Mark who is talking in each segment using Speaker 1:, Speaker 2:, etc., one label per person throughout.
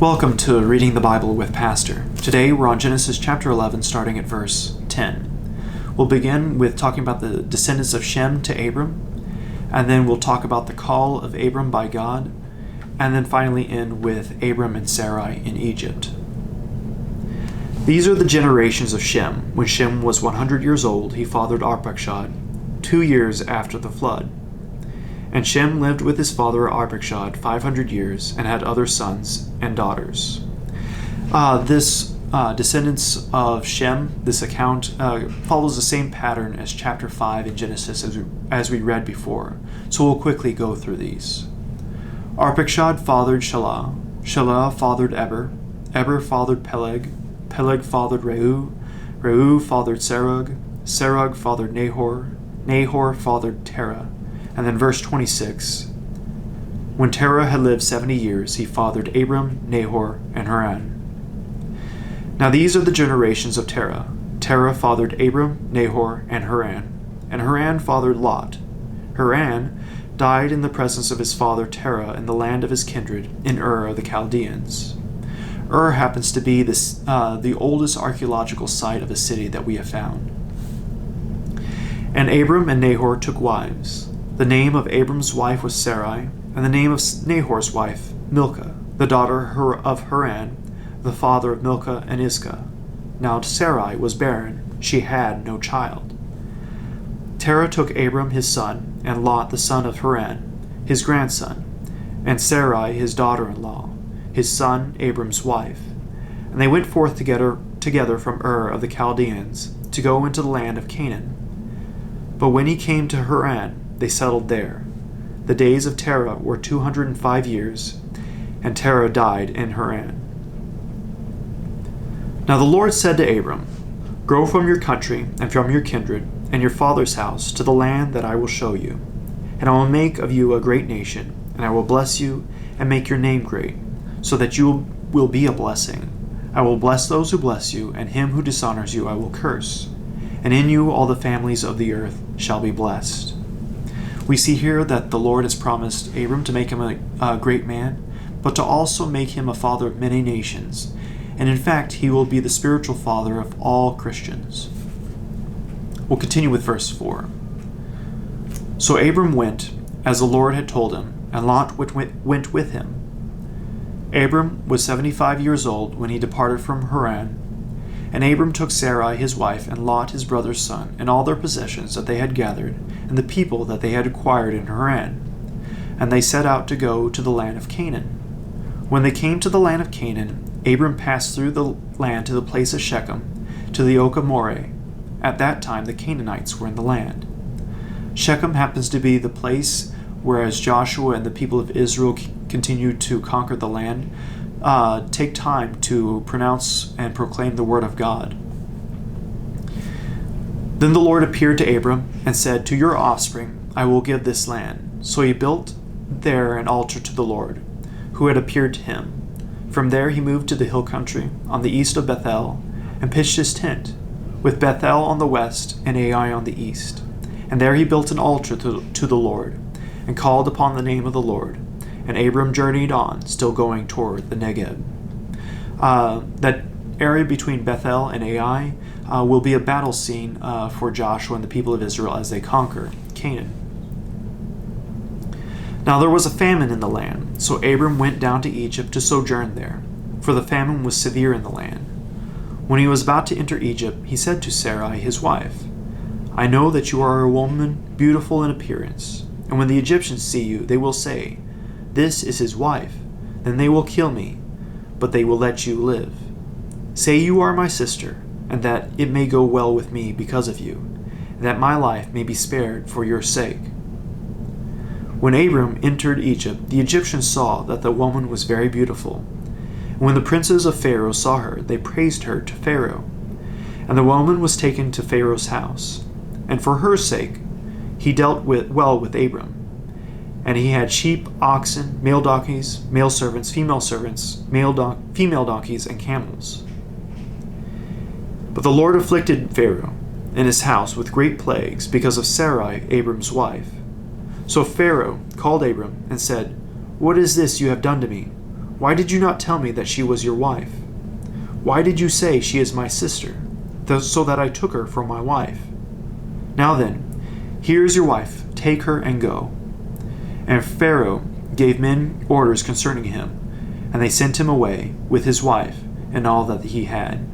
Speaker 1: Welcome to Reading the Bible with Pastor. Today we're on Genesis chapter 11, starting at verse 10. We'll begin with talking about the descendants of Shem to Abram, and then we'll talk about the call of Abram by God, and then finally end with Abram and Sarai in Egypt. These are the generations of Shem. When Shem was 100 years old, he fathered Arpachshad, 2 years after the flood. And Shem lived with his father Arpachshad 500 years and had other sons and daughters. This descendants of Shem, this account follows the same pattern as chapter 5 in Genesis as we read before. So we'll quickly go through these. Arpachshad fathered Shelah. Shelah fathered Eber. Eber fathered Peleg. Peleg fathered Reu. Reu fathered Serug. Serug fathered Nahor. Nahor fathered Terah. And then verse 26, when Terah had lived 70 years, he fathered Abram, Nahor, and Haran. Now these are the generations of Terah. Terah fathered Abram, Nahor, and Haran fathered Lot. Haran died in the presence of his father Terah in the land of his kindred, in Ur of the Chaldeans. Ur happens to be the oldest archaeological site of a city that we have found. And Abram and Nahor took wives. The name of Abram's wife was Sarai, and the name of Nahor's wife, Milcah, the daughter of Haran, the father of Milcah and Iscah. Now Sarai was barren, she had no child. Terah took Abram his son, and Lot the son of Haran, his grandson, and Sarai his daughter-in-law, his son Abram's wife. And they went forth together from Ur of the Chaldeans, to go into the land of Canaan. But when he came to Haran, they settled there. The days of Terah were 205 years, and Terah died in Haran. Now the Lord said to Abram, "Go from your country and from your kindred and your father's house to the land that I will show you. And I will make of you a great nation, and I will bless you and make your name great, so that you will be a blessing. I will bless those who bless you, and him who dishonors you I will curse. And in you all the families of the earth shall be blessed." We see here that the Lord has promised Abram to make him a great man, but to also make him a father of many nations. And in fact, he will be the spiritual father of all Christians. We'll continue with verse 4. So Abram went, as the Lord had told him, and Lot went with him. Abram was 75 years old when he departed from Haran. And Abram took Sarai his wife, and Lot his brother's son, and all their possessions that they had gathered, and the people that they had acquired in Haran. And they set out to go to the land of Canaan. When they came to the land of Canaan, Abram passed through the land to the place of Shechem, to the oak of Moreh. At that time the Canaanites were in the land. Shechem happens to be the place where, as Joshua and the people of Israel continued to conquer the land, take time to pronounce and proclaim the word of God. Then the Lord appeared to Abram and said, "To your offspring I will give this land." So he built there an altar to the Lord, who had appeared to him. From there he moved to the hill country, on the east of Bethel, and pitched his tent, with Bethel on the west and Ai on the east. And there he built an altar to the Lord, and called upon the name of the Lord. And Abram journeyed on, still going toward the Negeb. That area between Bethel and Ai will be a battle scene for Joshua and the people of Israel as they conquer Canaan. Now there was a famine in the land, so Abram went down to Egypt to sojourn there, for the famine was severe in the land. When he was about to enter Egypt, he said to Sarai his wife, "I know that you are a woman beautiful in appearance, and when the Egyptians see you, they will say, 'This is his wife.' Then they will kill me, but they will let you live. Say you are my sister, and that it may go well with me because of you, and that my life may be spared for your sake." When Abram entered Egypt, the Egyptians saw that the woman was very beautiful. And when the princes of Pharaoh saw her, they praised her to Pharaoh. And the woman was taken to Pharaoh's house. And for her sake he dealt well with Abram. And he had sheep, oxen, male donkeys, male servants, female female donkeys, and camels. But the Lord afflicted Pharaoh and his house with great plagues because of Sarai, Abram's wife. So Pharaoh called Abram and said, "What is this you have done to me? Why did you not tell me that she was your wife? Why did you say she is my sister, so that I took her for my wife? Now then, here is your wife, take her and go. And Pharaoh gave men orders concerning him, and they sent him away with his wife and all that he had.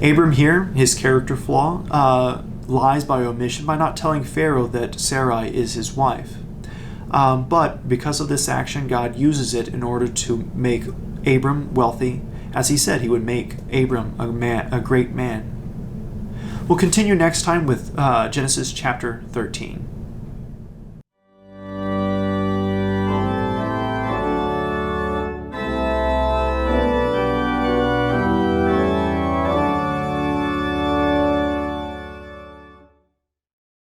Speaker 1: Abram here, his character flaw, lies by omission by not telling Pharaoh that Sarai is his wife. But because of this action, God uses it in order to make Abram wealthy. As he said, he would make Abram a great man. We'll continue next time with Genesis chapter 13.